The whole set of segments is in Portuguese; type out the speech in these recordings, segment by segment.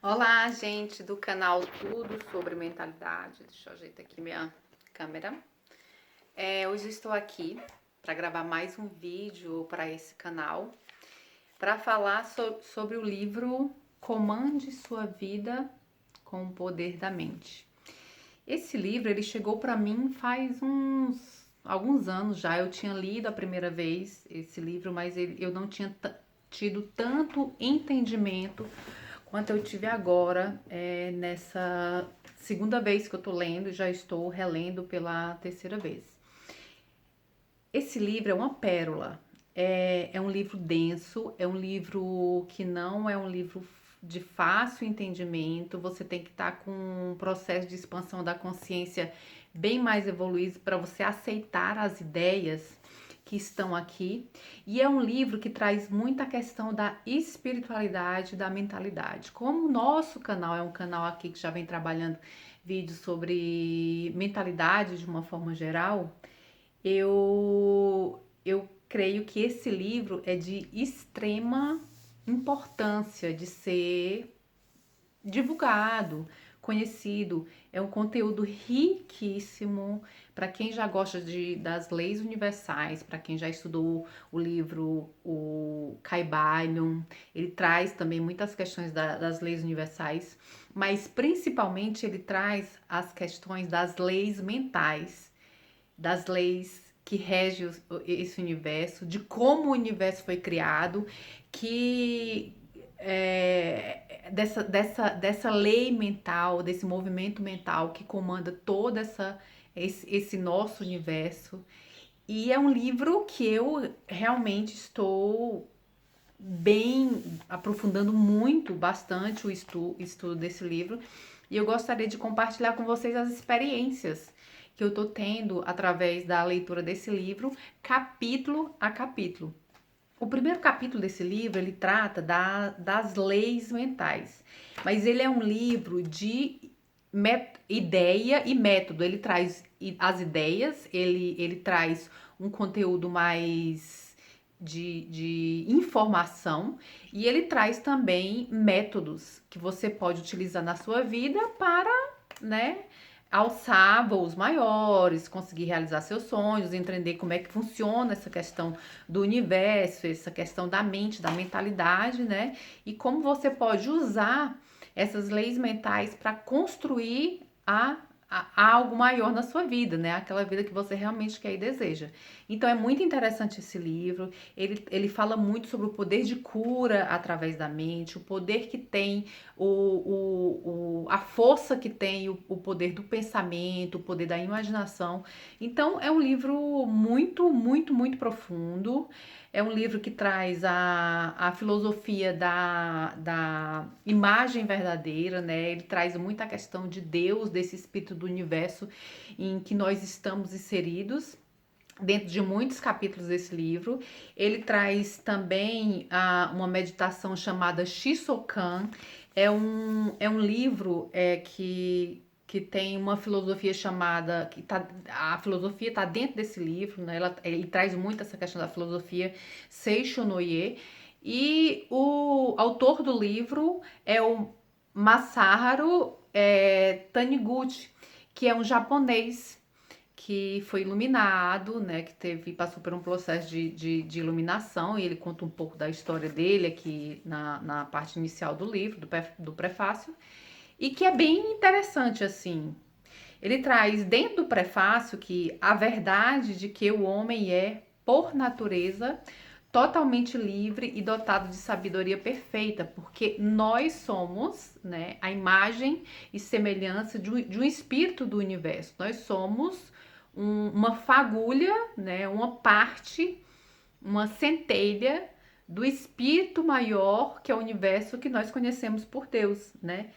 Olá, gente do canal Tudo Sobre Mentalidade. Deixa eu ajeitar aqui minha câmera. Hoje estou aqui para gravar mais um vídeo para esse canal, para falar sobre o livro Comande Sua Vida com o Poder da Mente. Esse livro ele chegou para mim faz alguns anos já. Eu tinha lido a primeira vez esse livro, mas eu não tinha tido tanto entendimento quanto eu tive agora, nessa segunda vez que eu tô lendo, já estou relendo pela terceira vez. Esse livro é uma pérola, é um livro denso, é um livro que não é um livro de fácil entendimento, você tem que estar com um processo de expansão da consciência bem mais evoluído para você aceitar as ideias que estão aqui. E é um livro que traz muita questão da espiritualidade, da mentalidade. Como o nosso canal é um canal aqui que já vem trabalhando vídeos sobre mentalidade de uma forma geral, eu creio que esse livro é de extrema importância de ser divulgado, conhecido. É um conteúdo riquíssimo para quem já gosta das leis universais, para quem já estudou o livro o Caibalion. Ele traz também muitas questões das leis universais, mas principalmente ele traz as questões das leis mentais, das leis que regem esse universo, de como o universo foi criado, que dessa lei mental, desse movimento mental que comanda todo esse nosso universo. E é um livro que eu realmente estou bem aprofundando bastante o estudo desse livro. E eu gostaria de compartilhar com vocês as experiências que eu tô tendo através da leitura desse livro, capítulo a capítulo. O primeiro capítulo desse livro, ele trata das leis mentais, mas ele é um livro de ideia e método. Ele traz as ideias, ele traz um conteúdo mais de informação, e ele traz também métodos que você pode utilizar na sua vida para, né, alçar voos maiores, conseguir realizar seus sonhos, entender como é que funciona essa questão do universo, essa questão da mente, da mentalidade, né? E como você pode usar essas leis mentais para construir algo maior na sua vida, né? Aquela vida que você realmente quer e deseja. Então é muito interessante esse livro. Ele fala muito sobre o poder de cura através da mente, o poder que tem, a força que tem o poder do pensamento, o poder da imaginação. Então é um livro muito, muito, muito profundo. É um livro que traz a filosofia da imagem verdadeira, né? Ele traz muita questão de Deus, desse espírito do universo em que nós estamos inseridos dentro de muitos capítulos desse livro. Ele traz também uma meditação chamada Shisokan. É um livro que tem uma filosofia chamada, a filosofia está dentro desse livro, né? Ele traz muito essa questão da filosofia Seisho no Ie, e o autor do livro é o Masaharu Taniguchi, que é um japonês que foi iluminado, né, que passou por um processo de iluminação, e ele conta um pouco da história dele aqui na parte inicial do livro, do prefácio, e que é bem interessante, assim. Ele traz dentro do prefácio que a verdade de que o homem é, por natureza, totalmente livre e dotado de sabedoria perfeita, porque nós somos, né, a imagem e semelhança de um espírito do universo. Nós somos uma fagulha, né, uma parte, uma centelha do espírito maior que é o universo que nós conhecemos por Deus, né?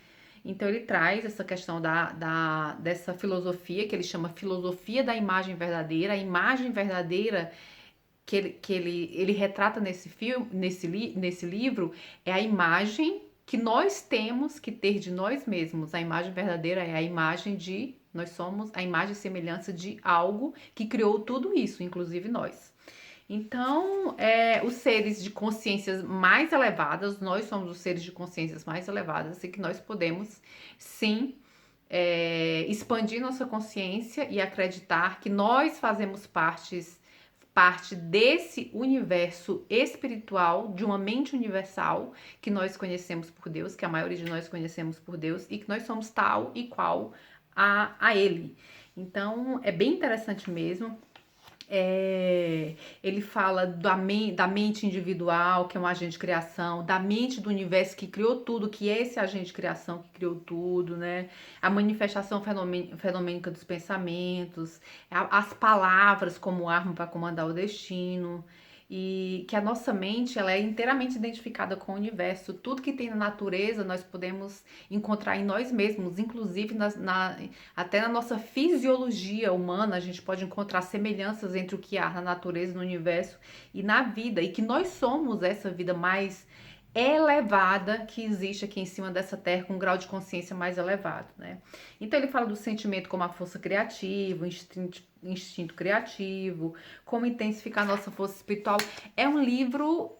Então ele traz essa questão dessa filosofia que ele chama filosofia da imagem verdadeira. A imagem verdadeira que ele retrata nesse filme, nesse livro, é a imagem que nós temos que ter de nós mesmos. A imagem verdadeira é a imagem de nós somos a imagem e semelhança de algo que criou tudo isso, inclusive nós. Então, os seres de consciências mais elevadas, nós somos os seres de consciências mais elevadas e que nós podemos, sim, expandir nossa consciência e acreditar que nós fazemos parte desse universo espiritual, de uma mente universal que nós conhecemos por Deus, que a maioria de nós conhecemos por Deus, e que nós somos tal e qual a Ele. Então, é bem interessante mesmo. Ele fala da mente individual, que é um agente de criação, da mente do universo que criou tudo, que é esse agente de criação que criou tudo, né? A manifestação fenomênica dos pensamentos, as palavras como arma para comandar o destino. E que a nossa mente ela é inteiramente identificada com o universo. Tudo que tem na natureza nós podemos encontrar em nós mesmos, inclusive até na nossa fisiologia humana, a gente pode encontrar semelhanças entre o que há na natureza, no universo e na vida, e que nós somos essa vida mais elevada que existe aqui em cima dessa terra, com um grau de consciência mais elevado, né? Então ele fala do sentimento como a força criativa, o instinto criativo, como intensificar a nossa força espiritual. É um livro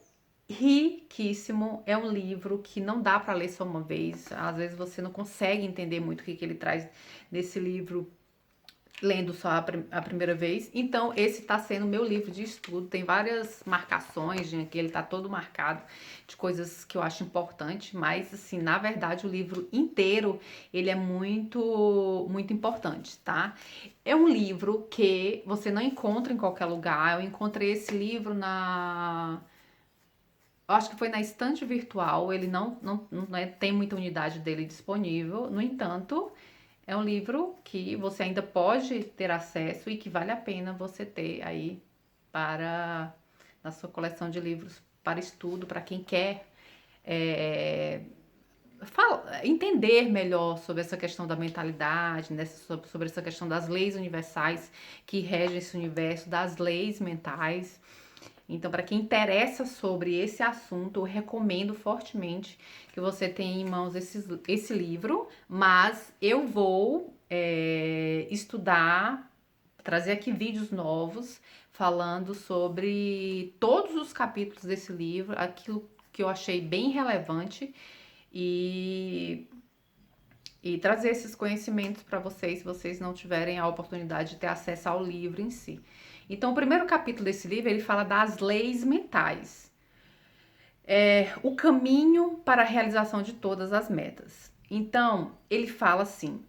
riquíssimo, é um livro que não dá para ler só uma vez. Às vezes você não consegue entender muito o que ele traz nesse livro lendo só a primeira vez. Então, esse está sendo meu livro de estudo. Tem várias marcações, gente, que ele está todo marcado de coisas que eu acho importante, mas, assim, na verdade, o livro inteiro, ele é muito, muito importante, tá? É um livro que você não encontra em qualquer lugar. Eu encontrei esse livro acho que foi na estante virtual, ele não tem muita unidade dele disponível. No entanto, é um livro que você ainda pode ter acesso e que vale a pena você ter aí na sua coleção de livros para estudo, para quem quer entender melhor sobre essa questão da mentalidade, sobre essa questão das leis universais que regem esse universo, das leis mentais. Então, para quem interessa sobre esse assunto, eu recomendo fortemente que você tenha em mãos esse livro, mas eu vou estudar, trazer aqui vídeos novos falando sobre todos os capítulos desse livro, aquilo que eu achei bem relevante e trazer esses conhecimentos para vocês, se vocês não tiverem a oportunidade de ter acesso ao livro em si. Então, o primeiro capítulo desse livro, ele fala das leis mentais. O caminho para a realização de todas as metas. Então, ele fala assim,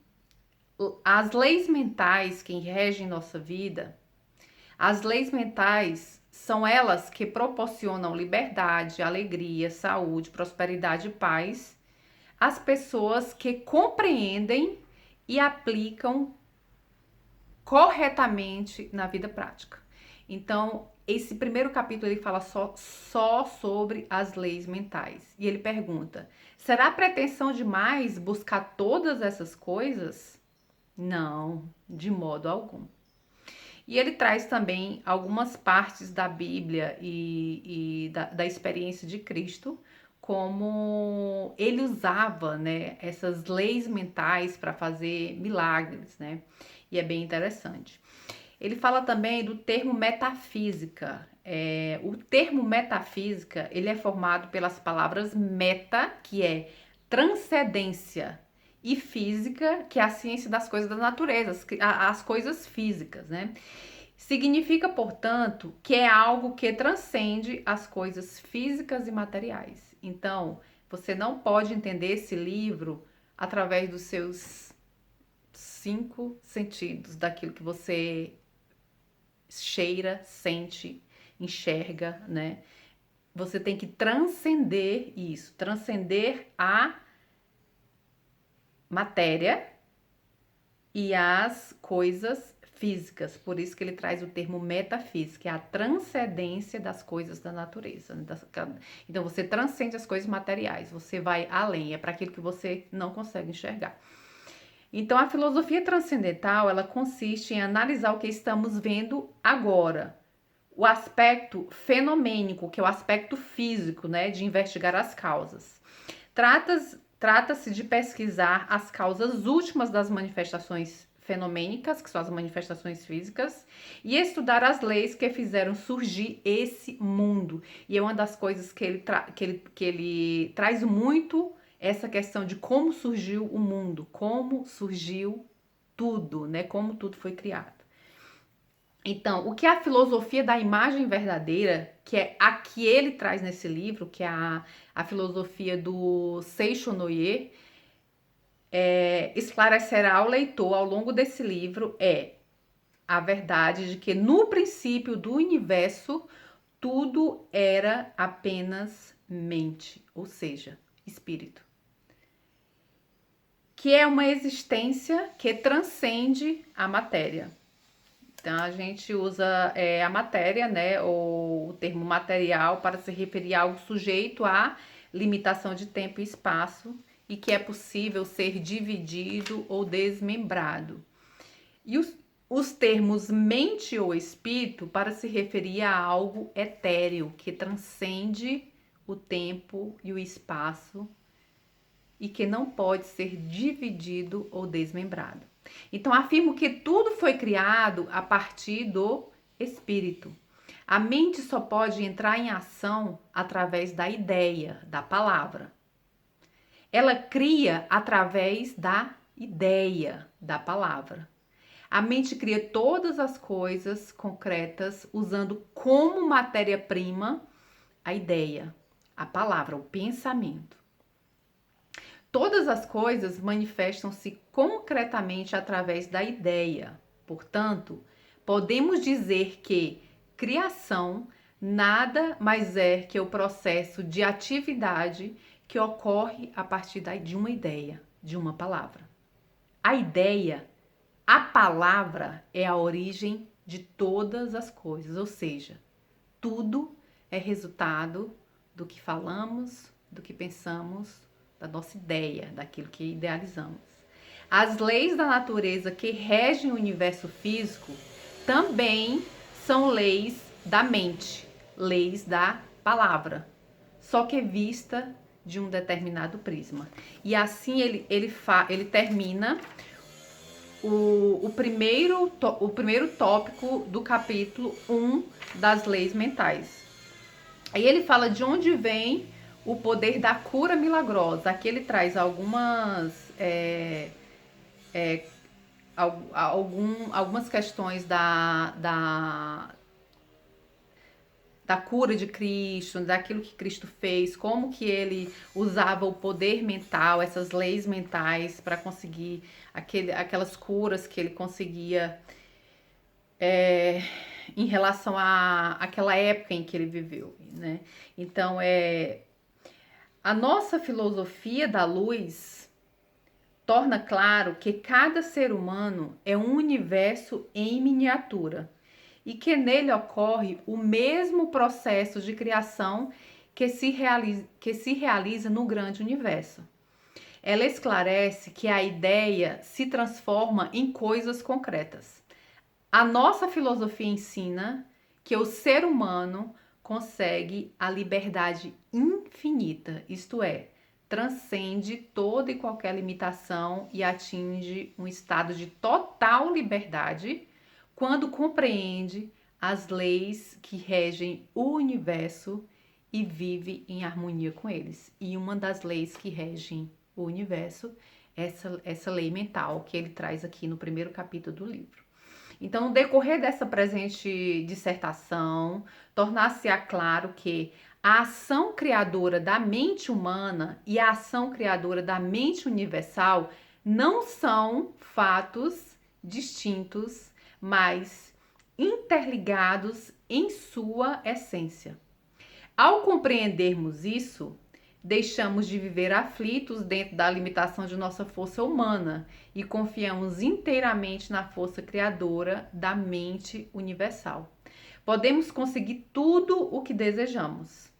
as leis mentais que regem nossa vida, as leis mentais são elas que proporcionam liberdade, alegria, saúde, prosperidade e paz às pessoas que compreendem e aplicam corretamente na vida prática. Então, esse primeiro capítulo ele fala só sobre as leis mentais. E ele pergunta: será pretensão demais buscar todas essas coisas? Não, de modo algum. E ele traz também algumas partes da Bíblia e da experiência de Cristo, como ele usava, né, essas leis mentais para fazer milagres, né? E é bem interessante. Ele fala também do termo metafísica. O termo metafísica, ele é formado pelas palavras meta, que é transcendência, e física, que é a ciência das coisas da natureza, as coisas físicas, né? Significa, portanto, que é algo que transcende as coisas físicas e materiais. Então, você não pode entender esse livro através dos seus 5 sentidos, daquilo que você cheira, sente, enxerga, né? Você tem que transcender isso, transcender a matéria e as coisas físicas. Por isso que ele traz o termo metafísica, é a transcendência das coisas da natureza. Então você transcende as coisas materiais, você vai além, é para aquilo que você não consegue enxergar. Então a filosofia transcendental, ela consiste em analisar o que estamos vendo agora, o aspecto fenomênico, que é o aspecto físico, né, de investigar as causas. Trata-se de pesquisar as causas últimas das manifestações fenomênicas, que são as manifestações físicas, e estudar as leis que fizeram surgir esse mundo. E é uma das coisas que ele traz muito essa questão de como surgiu o mundo, como surgiu tudo, né? Como tudo foi criado. Então, o que é a filosofia da imagem verdadeira, que é a que ele traz nesse livro, que é a filosofia do Seixo Noye, esclarecerá ao leitor ao longo desse livro a verdade de que no princípio do universo tudo era apenas mente, ou seja, espírito. Que é uma existência que transcende a matéria. Então, a gente usa a matéria, né, ou o termo material, para se referir a algo sujeito à limitação de tempo e espaço e que é possível ser dividido ou desmembrado. E os termos mente ou espírito para se referir a algo etéreo, que transcende o tempo e o espaço e que não pode ser dividido ou desmembrado. Então, afirmo que tudo foi criado a partir do espírito. A mente só pode entrar em ação através da ideia, da palavra. Ela cria através da ideia, da palavra. A mente cria todas as coisas concretas usando como matéria-prima a ideia, a palavra, o pensamento. Todas as coisas manifestam-se concretamente através da ideia. Portanto, podemos dizer que criação nada mais é que o processo de atividade que ocorre a partir de uma ideia, de uma palavra. A ideia, a palavra é a origem de todas as coisas, ou seja, tudo é resultado do que falamos, do que pensamos, da nossa ideia, daquilo que idealizamos. As leis da natureza que regem o universo físico também são leis da mente, leis da palavra, só que vista de um determinado prisma. E assim ele termina o primeiro tópico do capítulo 1 das leis mentais. Aí ele fala de onde vem o poder da cura milagrosa. Aqui ele traz algumas questões da cura de Cristo, daquilo que Cristo fez, como que ele usava o poder mental, essas leis mentais para conseguir aquelas curas que ele conseguia em relação àquela época em que ele viveu, né? Então, a nossa filosofia da luz torna claro que cada ser humano é um universo em miniatura e que nele ocorre o mesmo processo de criação que se realiza no grande universo. Ela esclarece que a ideia se transforma em coisas concretas. A nossa filosofia ensina que o ser humano consegue a liberdade infinita, isto é, transcende toda e qualquer limitação e atinge um estado de total liberdade quando compreende as leis que regem o universo e vive em harmonia com eles. E uma das leis que regem o universo é essa lei mental que ele traz aqui no primeiro capítulo do livro. Então, no decorrer dessa presente dissertação, tornar-se-á claro que a ação criadora da mente humana e a ação criadora da mente universal não são fatos distintos, mas interligados em sua essência. Ao compreendermos isso, deixamos de viver aflitos dentro da limitação de nossa força humana e confiamos inteiramente na força criadora da mente universal. Podemos conseguir tudo o que desejamos.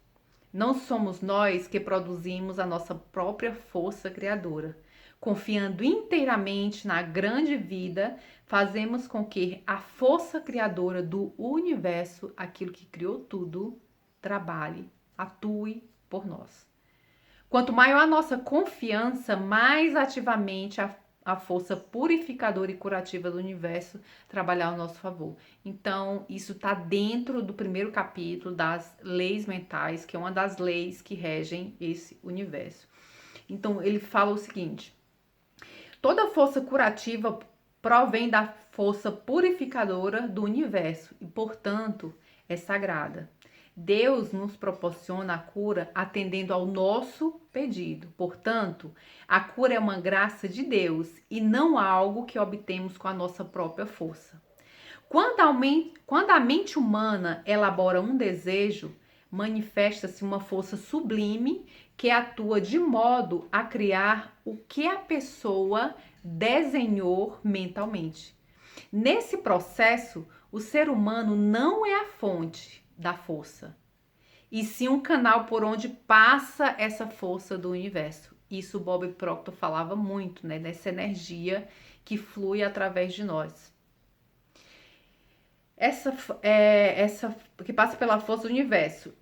Não somos nós que produzimos a nossa própria força criadora. Confiando inteiramente na grande vida, fazemos com que a força criadora do universo, aquilo que criou tudo, trabalhe, atue por nós. Quanto maior a nossa confiança, mais ativamente a força purificadora e curativa do universo trabalhar ao nosso favor. Então, isso está dentro do primeiro capítulo das leis mentais, que é uma das leis que regem esse universo. Então, ele fala o seguinte: toda força curativa provém da força purificadora do universo e, portanto, é sagrada. Deus nos proporciona a cura atendendo ao nosso pedido. Portanto, a cura é uma graça de Deus e não algo que obtemos com a nossa própria força. Quando a mente humana elabora um desejo, manifesta-se uma força sublime que atua de modo a criar o que a pessoa desenhou mentalmente. Nesse processo, o ser humano não é a fonte da força, e sim um canal por onde passa essa força do universo. Isso Bob Proctor falava muito, né? Dessa energia que flui através de nós. Essa que passa pela força do universo.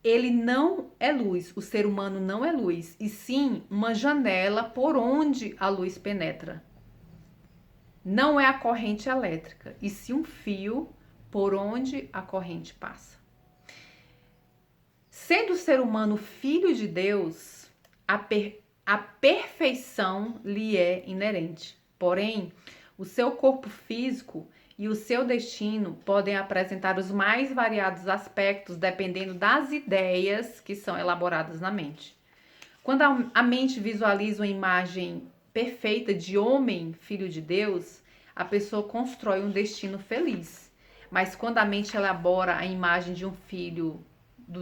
Ele não é luz, o ser humano não é luz, e sim uma janela por onde a luz penetra. Não é a corrente elétrica, e sim um fio por onde a corrente passa. Sendo o ser humano filho de Deus, a perfeição lhe é inerente. Porém, o seu corpo físico e o seu destino podem apresentar os mais variados aspectos dependendo das ideias que são elaboradas na mente. Quando a mente visualiza uma imagem perfeita de homem, filho de Deus, a pessoa constrói um destino feliz. Mas quando a mente elabora a imagem de um filho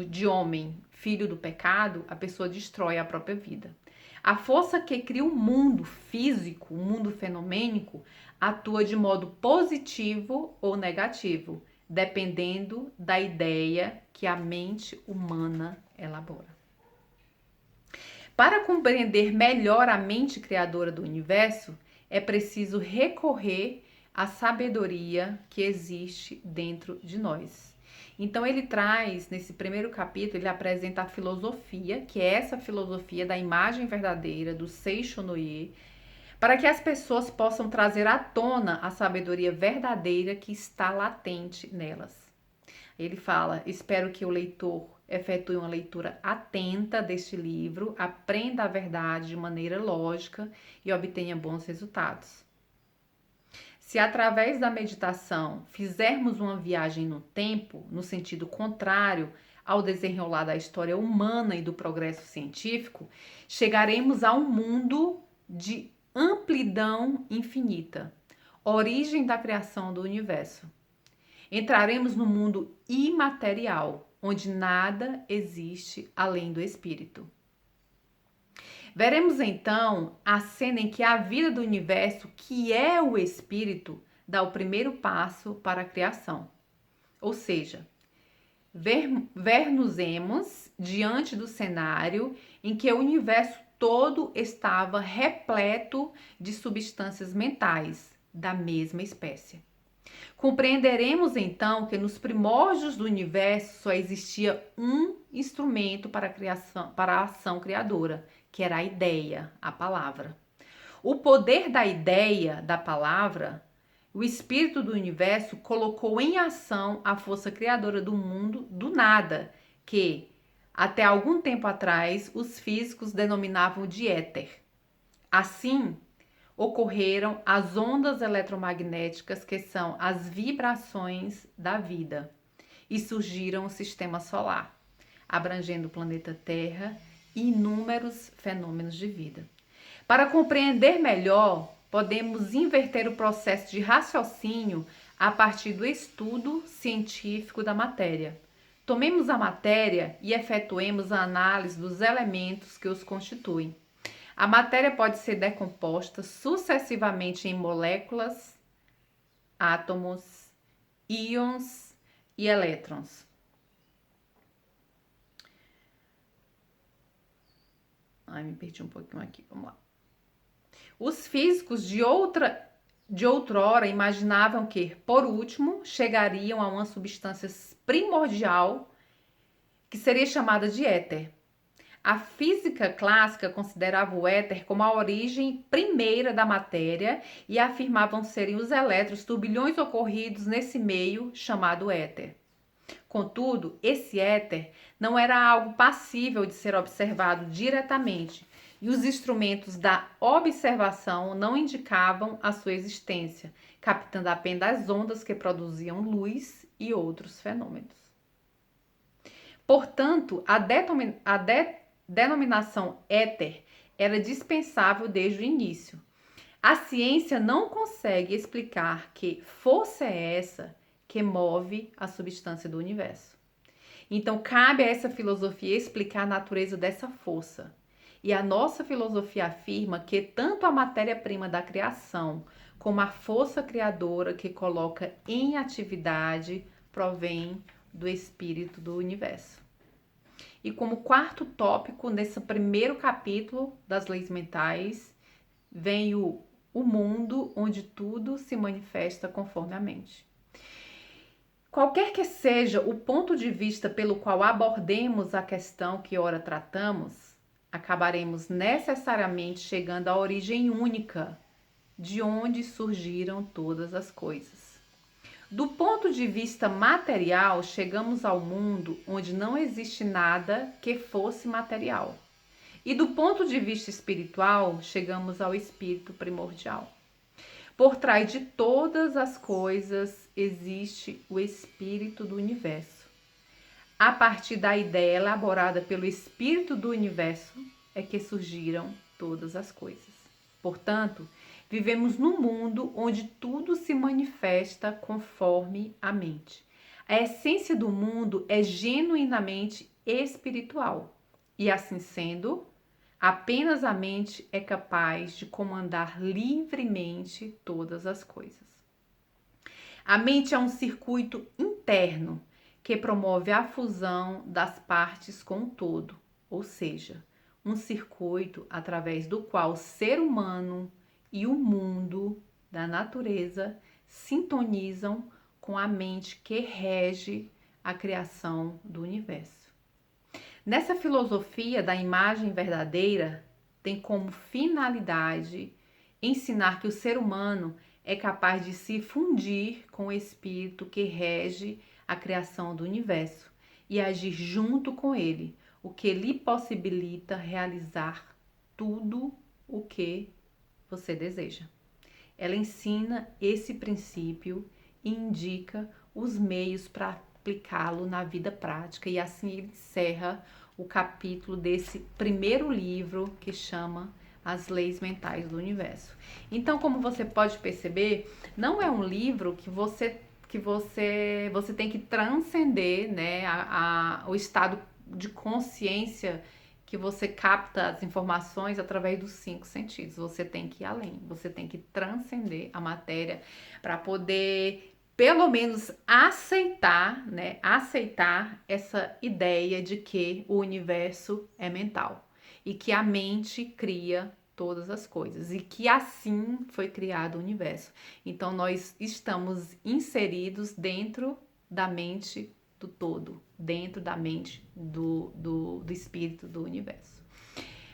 de homem, filho do pecado, a pessoa destrói a própria vida. A força que cria o mundo físico, o mundo fenomênico, atua de modo positivo ou negativo, dependendo da ideia que a mente humana elabora. Para compreender melhor a mente criadora do universo, é preciso recorrer à sabedoria que existe dentro de nós. Então ele traz, nesse primeiro capítulo, ele apresenta a filosofia, que é essa filosofia da imagem verdadeira, do Seishonoye, para que as pessoas possam trazer à tona a sabedoria verdadeira que está latente nelas. Ele fala: espero que o leitor efetue uma leitura atenta deste livro, aprenda a verdade de maneira lógica e obtenha bons resultados. Se através da meditação fizermos uma viagem no tempo, no sentido contrário ao desenrolar da história humana e do progresso científico, chegaremos a um mundo de amplidão infinita, origem da criação do universo. Entraremos no mundo imaterial, onde nada existe além do espírito. Veremos então a cena em que a vida do universo, que é o espírito, dá o primeiro passo para a criação. Ou seja, ver-nos-emos diante do cenário em que o universo todo estava repleto de substâncias mentais da mesma espécie. Compreenderemos então que nos primórdios do universo só existia um instrumento para a ação criadora, que era a ideia, a palavra. O poder da ideia, da palavra, o espírito do universo colocou em ação a força criadora do mundo do nada, que até algum tempo atrás os físicos denominavam de éter. Assim, ocorreram as ondas eletromagnéticas, que são as vibrações da vida, e surgiram o sistema solar, abrangendo o planeta Terra e inúmeros fenômenos de vida. Para compreender melhor, podemos inverter o processo de raciocínio a partir do estudo científico da matéria. Tomemos a matéria e efetuemos a análise dos elementos que os constituem. A matéria pode ser decomposta sucessivamente em moléculas, átomos, íons e elétrons. Me perdi um pouquinho aqui, vamos lá. Os físicos de outrora imaginavam que, por último, chegariam a uma substância primordial que seria chamada de éter. A física clássica considerava o éter como a origem primeira da matéria e afirmavam serem os elétrons, turbilhões ocorridos nesse meio chamado éter. Contudo, esse éter não era algo passível de ser observado diretamente, e os instrumentos da observação não indicavam a sua existência, captando apenas as ondas que produziam luz e outros fenômenos. Portanto, a denominação éter era dispensável desde o início. A ciência não consegue explicar que força é essa que move a substância do universo. Então, cabe a essa filosofia explicar a natureza dessa força. E a nossa filosofia afirma que tanto a matéria-prima da criação como a força criadora que coloca em atividade provém do espírito do universo. E como quarto tópico, nesse primeiro capítulo das leis mentais, vem o mundo onde tudo se manifesta conforme a mente. Qualquer que seja o ponto de vista pelo qual abordemos a questão que ora tratamos, acabaremos necessariamente chegando à origem única de onde surgiram todas as coisas. Do ponto de vista material, chegamos ao mundo onde não existe nada que fosse material. E do ponto de vista espiritual, chegamos ao espírito primordial. Por trás de todas as coisas existe o espírito do universo. A partir da ideia elaborada pelo espírito do universo é que surgiram todas as coisas. Portanto, vivemos num mundo onde tudo se manifesta conforme a mente. A essência do mundo é genuinamente espiritual. E assim sendo, apenas a mente é capaz de comandar livremente todas as coisas. A mente é um circuito interno que promove a fusão das partes com o todo, ou seja, um circuito através do qual o ser humano e o mundo da natureza sintonizam com a mente que rege a criação do universo. Nessa filosofia da imagem verdadeira, tem como finalidade ensinar que o ser humano é capaz de se fundir com o espírito que rege a criação do universo e agir junto com ele, o que lhe possibilita realizar tudo o que você deseja. Ela ensina esse princípio e indica os meios para aplicá-lo na vida prática, e assim ele encerra o capítulo desse primeiro livro que chama As Leis Mentais do Universo. Então, como você pode perceber, não é um livro que você tem que transcender, né, o estado de consciência que você capta as informações através dos 5 sentidos. Você tem que ir além, você tem que transcender a matéria para poder, pelo menos, aceitar, né? Aceitar essa ideia de que o universo é mental e que a mente cria todas as coisas e que assim foi criado o universo. Então, nós estamos inseridos dentro da mente do todo, dentro da mente do espírito do universo.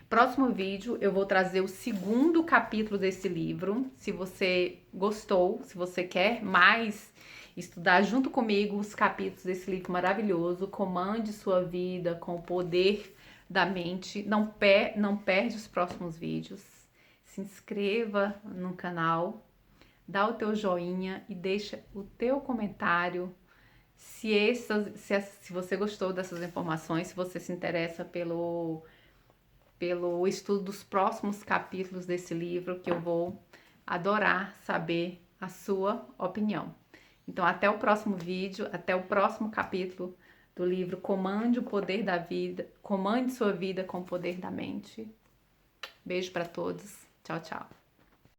Próximo vídeo eu vou trazer o segundo capítulo desse livro. Se você gostou, se você quer mais estudar junto comigo os capítulos desse livro maravilhoso, Comande Sua Vida com o Poder da Mente, não perde os próximos vídeos. Se inscreva no canal, dá o teu joinha e deixa o teu comentário. Se você gostou dessas informações, se você se interessa pelo estudo dos próximos capítulos desse livro, que eu vou adorar saber a sua opinião. Então, até o próximo vídeo, até o próximo capítulo do livro Comande o Poder da Vida, Comande Sua Vida com o Poder da Mente. Beijo para todos. Tchau, tchau.